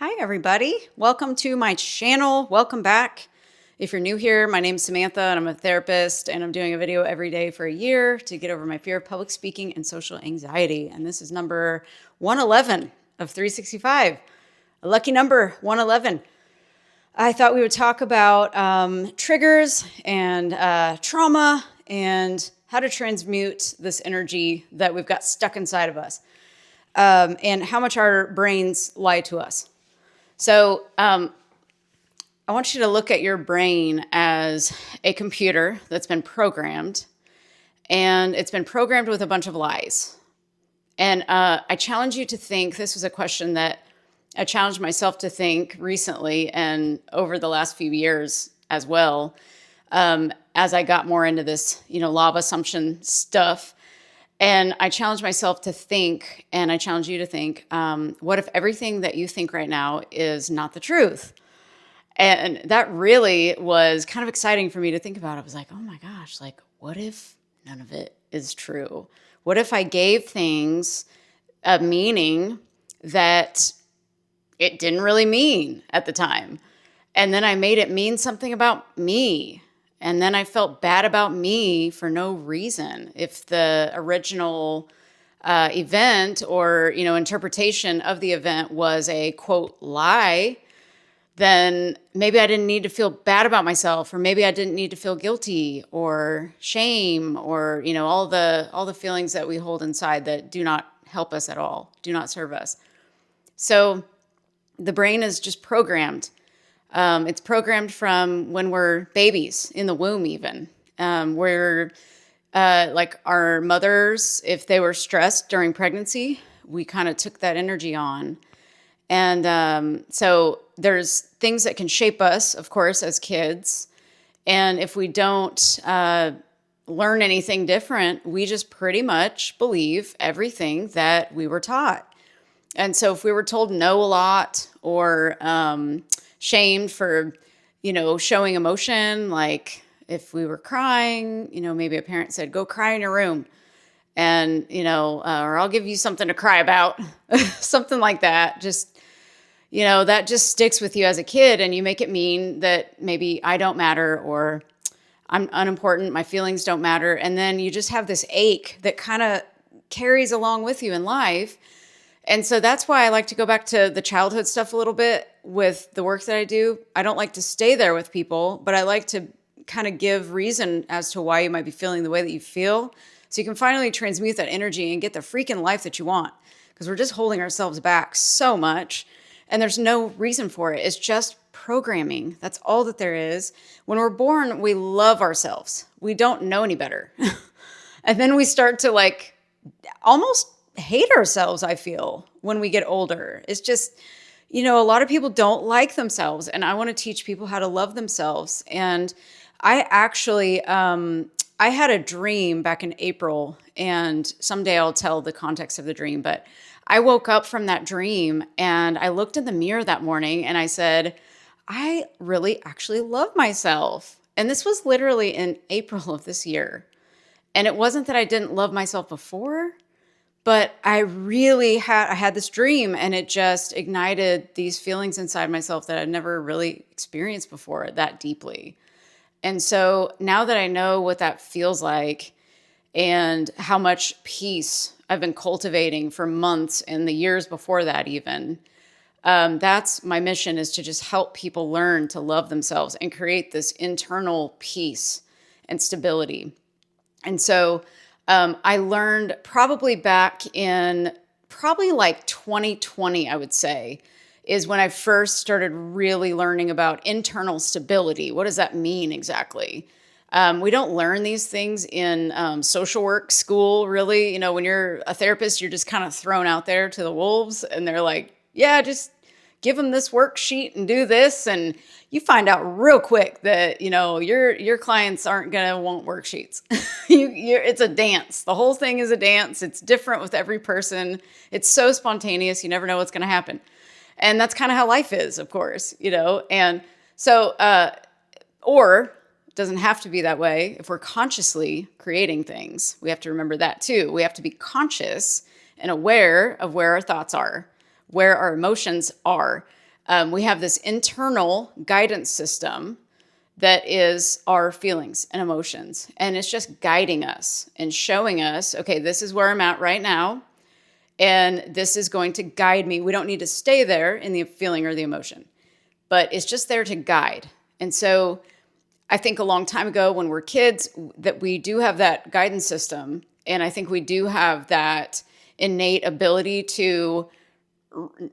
Hi, everybody. Welcome to my channel. Welcome back. If you're new here, my name's Samantha and I'm a therapist and I'm doing a video every day for a year to get over my fear of public speaking and social anxiety. And this is number 111 of 365, a lucky number, 111. I thought we would talk about triggers and trauma and how to transmute this energy that we've got stuck inside of us and how much our brains lie to us. So I want you to look at your brain as a computer that's been programmed, and it's been programmed with a bunch of lies. And I challenge you to think, this was a question that I challenged myself to think recently and over the last few years as well, as I got more into this, law of assumption stuff. And I challenge myself to think, and I challenge you to think, what if everything that you think right now is not the truth? And that really was kind of exciting for me to think about. I was like, oh my gosh, what if none of it is true? What if I gave things a meaning that it didn't really mean at the time? And then I made it mean something about me. And then I felt bad about me for no reason. If the original event or, interpretation of the event was a quote lie, then maybe I didn't need to feel bad about myself, or maybe I didn't need to feel guilty or shame or, all the feelings that we hold inside that do not help us at all, do not serve us. So the brain is just programmed. It's programmed from when we're babies in the womb, even. We're like our mothers, if they were stressed during pregnancy, we kind of took that energy on. And so there's things that can shape us, of course, as kids. And if we don't learn anything different, we just pretty much believe everything that we were taught. And so if we were told no a lot or shamed for, showing emotion, like if we were crying, maybe a parent said, go cry in your room and, or I'll give you something to cry about, something like that. Just, that just sticks with you as a kid, and you make it mean that maybe I don't matter or I'm unimportant, my feelings don't matter. And then you just have this ache that kind of carries along with you in life. And so that's why I like to go back to the childhood stuff a little bit with the work that I do. I don't like to stay there with people, but I like to kind of give reason as to why you might be feeling the way that you feel, so you can finally transmute that energy and get the freaking life that you want, because we're just holding ourselves back so much, and there's no reason for it. It's just programming. That's all that there is. When we're born, we love ourselves. We don't know any better. And then we start to almost hate ourselves, I feel, when we get older. It's just, a lot of people don't like themselves, and I want to teach people how to love themselves. And I actually, I had a dream back in April, and someday I'll tell the context of the dream, but I woke up from that dream and I looked in the mirror that morning and I said, I really actually love myself. And this was literally in April of this year. And it wasn't that I didn't love myself before, but I had this dream, and it just ignited these feelings inside myself that I'd never really experienced before that deeply. And so now that I know what that feels like and how much peace I've been cultivating for months and the years before that even, that's my mission, is to just help people learn to love themselves and create this internal peace and stability. And so I learned probably back in 2020, I would say, is when I first started really learning about internal stability. What does that mean exactly? We don't learn these things in social work school, really. When you're a therapist, you're just kind of thrown out there to the wolves, and they're like, yeah, just give them this worksheet and do this. And you find out real quick that, your clients aren't going to want worksheets. It's a dance. The whole thing is a dance. It's different with every person. It's so spontaneous. You never know what's going to happen. And that's kind of how life is, of course, And so, or it doesn't have to be that way. If we're consciously creating things, we have to remember that too. We have to be conscious and aware of where our thoughts are, where our emotions are. We have this internal guidance system that is our feelings and emotions. And it's just guiding us and showing us, okay, this is where I'm at right now. And this is going to guide me. We don't need to stay there in the feeling or the emotion, but it's just there to guide. And so I think a long time ago when we're kids that we do have that guidance system. And I think we do have that innate ability to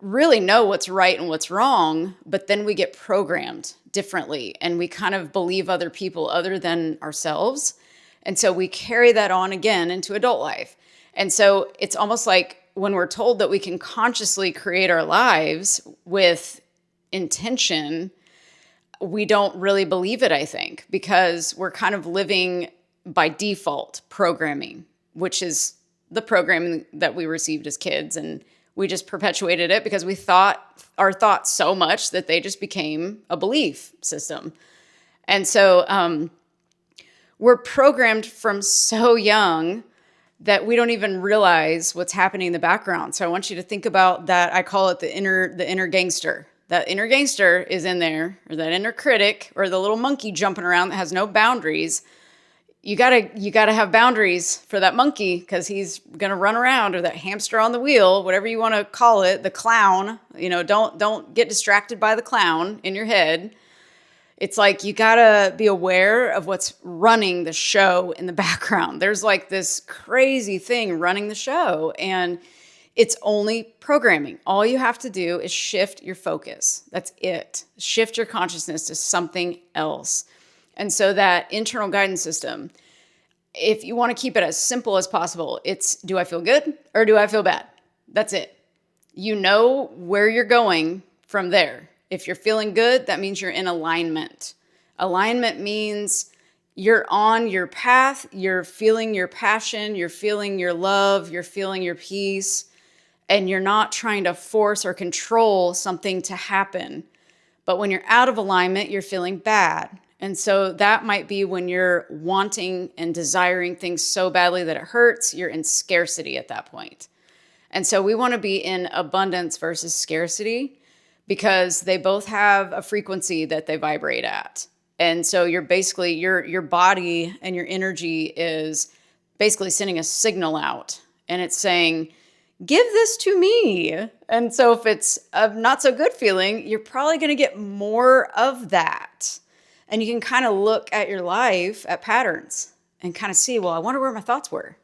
really know what's right and what's wrong, but then we get programmed differently and we kind of believe other people other than ourselves. And so we carry that on again into adult life. And so it's almost like when we're told that we can consciously create our lives with intention, we don't really believe it, I think, because we're kind of living by default programming, which is the programming that we received as kids. And we just perpetuated it because we thought our thoughts so much that they just became a belief system. And so we're programmed from so young that we don't even realize what's happening in the background. So I want you to think about that. I call it the inner gangster. That inner gangster is in there, or that inner critic, or the little monkey jumping around that has no boundaries. You gotta have boundaries for that monkey because he's gonna run around, or that hamster on the wheel, whatever you want to call it, the clown. Don't get distracted by the clown in your head. It's like you gotta be aware of what's running the show in the background. There's like this crazy thing running the show, and it's only programming. All you have to do is shift your focus. That's it. Shift your consciousness to something else. And so that internal guidance system, if you want to keep it as simple as possible, it's, do I feel good or do I feel bad? That's it. You know where you're going from there. If you're feeling good, that means you're in alignment. Alignment means you're on your path, you're feeling your passion, you're feeling your love, you're feeling your peace, and you're not trying to force or control something to happen. But when you're out of alignment, you're feeling bad. And so that might be when you're wanting and desiring things so badly that it hurts, you're in scarcity at that point. And so we want to be in abundance versus scarcity, because they both have a frequency that they vibrate at. And so you're basically, your body and your energy is basically sending a signal out, and it's saying, give this to me. And so if it's a not so good feeling, you're probably going to get more of that. And you can kind of look at your life at patterns and kind of see, well, I wonder where my thoughts were,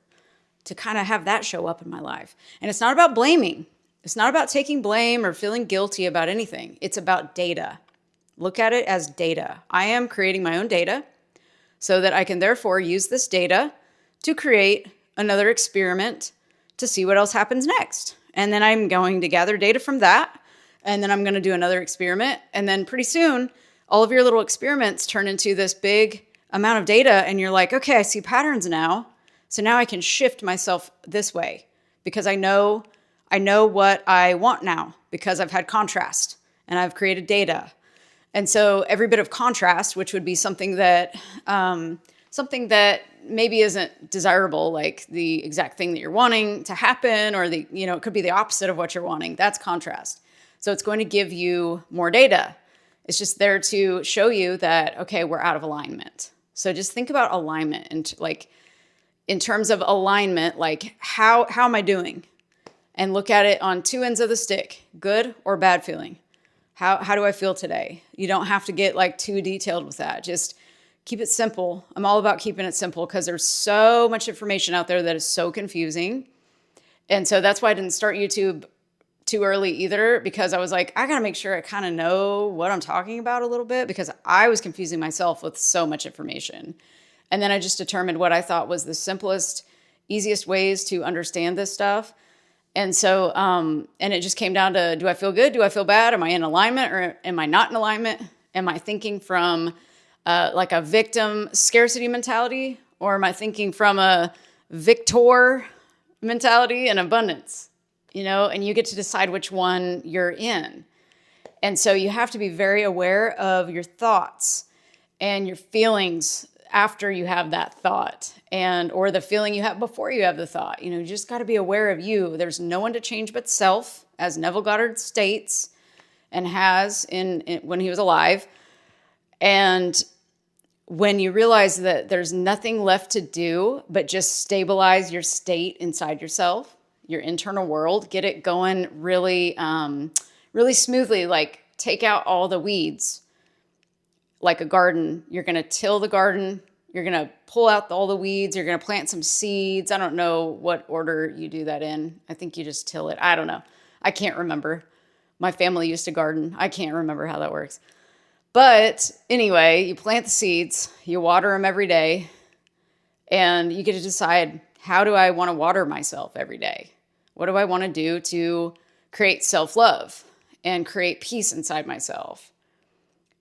to kind of have that show up in my life. And it's not about blaming. It's not about taking blame or feeling guilty about anything. It's about data. Look at it as data. I am creating my own data so that I can therefore use this data to create another experiment to see what else happens next. And then I'm going to gather data from that. And then I'm going to do another experiment. And then pretty soon, all of your little experiments turn into this big amount of data. And you're like, okay, I see patterns now. So now I can shift myself this way because I know what I want now because I've had contrast and I've created data. And so every bit of contrast, which would be something that maybe isn't desirable, like the exact thing that you're wanting to happen, or it could be the opposite of what you're wanting. That's contrast. So it's going to give you more data. It's just there to show you that, okay, we're out of alignment. So just think about alignment and in terms of alignment, like how am I doing? And look at it on two ends of the stick, good or bad feeling. How do I feel today? You don't have to get too detailed with that. Just keep it simple. I'm all about keeping it simple because there's so much information out there that is so confusing. And so that's why I didn't start YouTube too early either, because I was like, I got to make sure I kind of know what I'm talking about a little bit, because I was confusing myself with so much information. And then I just determined what I thought was the simplest, easiest ways to understand this stuff. And so, and it just came down to, do I feel good? Do I feel bad? Am I in alignment or am I not in alignment? Am I thinking from a victim scarcity mentality, or am I thinking from a victor mentality and abundance? And you get to decide which one you're in. And so you have to be very aware of your thoughts and your feelings after you have that thought, or the feeling you have before you have the thought. You just got to be aware of you. There's no one to change but self, as Neville Goddard states. and has when he was alive. And when you realize that there's nothing left to do but just stabilize your state inside yourself, your internal world, get it going really, really smoothly, like take out all the weeds. Like a garden, you're going to till the garden. You're going to pull out all the weeds. You're going to plant some seeds. I don't know what order you do that in. I think you just till it. I don't know. I can't remember. My family used to garden. I can't remember how that works. But anyway, you plant the seeds, you water them every day, and you get to decide, how do I want to water myself every day? What do I want to do to create self-love and create peace inside myself?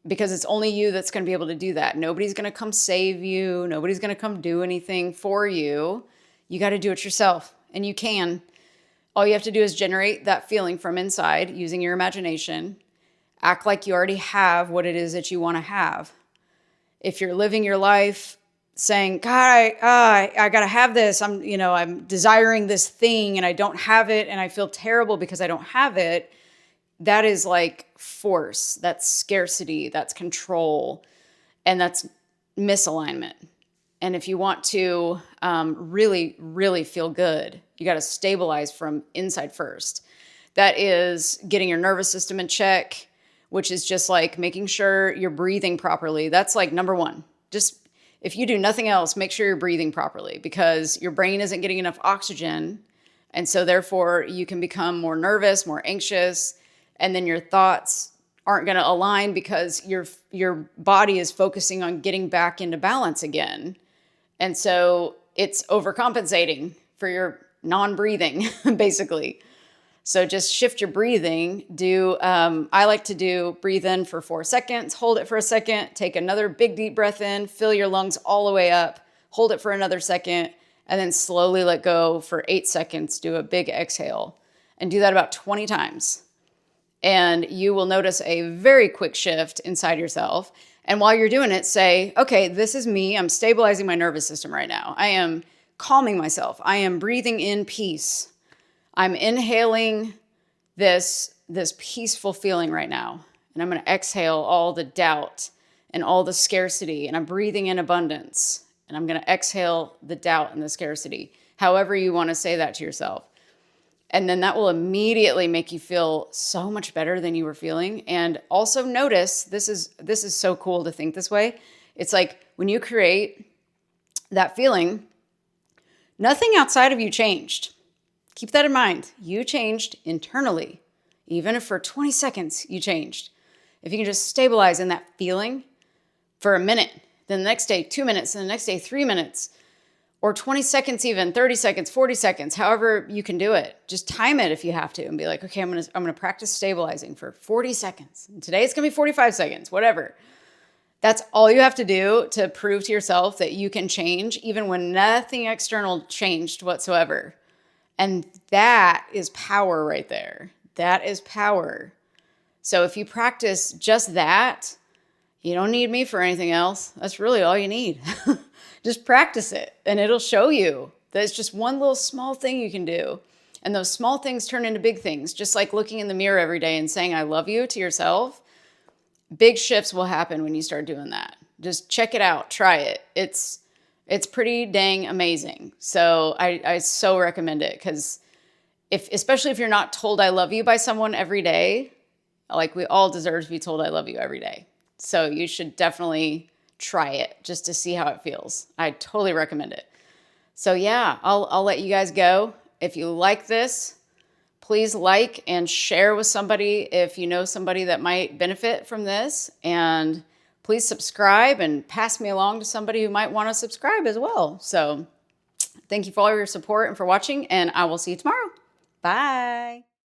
Because it's only you that's going to be able to do that. Nobody's going to come save you. Nobody's going to come do anything for you. You got to do it yourself, and you can. All you have to do is generate that feeling from inside using your imagination. Act like you already have what it is that you want to have. If you're living your life saying, God, I got to have this. I'm desiring this thing and I don't have it and I feel terrible because I don't have it. That is like force. That's scarcity. That's control. And that's misalignment. And if you want to really, really feel good, you got to stabilize from inside first. That is getting your nervous system in check, which is just like making sure you're breathing properly. That's like number one. Just if you do nothing else, make sure you're breathing properly, because your brain isn't getting enough oxygen. And so therefore you can become more nervous, more anxious, and then your thoughts aren't going to align because your body is focusing on getting back into balance again. And so it's overcompensating for your non-breathing, basically. So just shift your breathing. I like to do breathe in for 4 seconds, hold it for a second, take another big deep breath in, fill your lungs all the way up, hold it for another second, and then slowly let go for 8 seconds. Do a big exhale and do that about 20 times. And you will notice a very quick shift inside yourself. And while you're doing it, say, okay, this is me. I'm stabilizing my nervous system right now. I am calming myself. I am breathing in peace. I'm inhaling this peaceful feeling right now. And I'm going to exhale all the doubt and all the scarcity. And I'm breathing in abundance. And I'm going to exhale the doubt and the scarcity. However you want to say that to yourself. And then that will immediately make you feel so much better than you were feeling. And also notice, this is so cool to think this way. It's like when you create that feeling, nothing outside of you changed. Keep that in mind. You changed internally. Even if for 20 seconds you changed. If you can just stabilize in that feeling for a minute, then the next day 2 minutes, and the next day 3 minutes, or 20 seconds even, 30 seconds, 40 seconds, however you can do it. Just time it if you have to and be like, okay, I'm gonna practice stabilizing for 40 seconds. And today it's gonna be 45 seconds, whatever. That's all you have to do to prove to yourself that you can change even when nothing external changed whatsoever. And that is power right there. That is power. So if you practice just that, you don't need me for anything else. That's really all you need. Just practice it and it'll show you that it's just one little small thing you can do. And those small things turn into big things, just like looking in the mirror every day and saying, I love you to yourself. Big shifts will happen when you start doing that. Just check it out. Try it. It's pretty dang amazing. So I so recommend it, because especially if you're not told I love you by someone every day, like we all deserve to be told I love you every day. So you should definitely try it just to see how it feels. I totally recommend it. So yeah, I'll let you guys go. If you like this, please like and share with somebody if you know somebody that might benefit from this. And please subscribe and pass me along to somebody who might want to subscribe as well. So thank you for all your support and for watching, and I will see you tomorrow. Bye.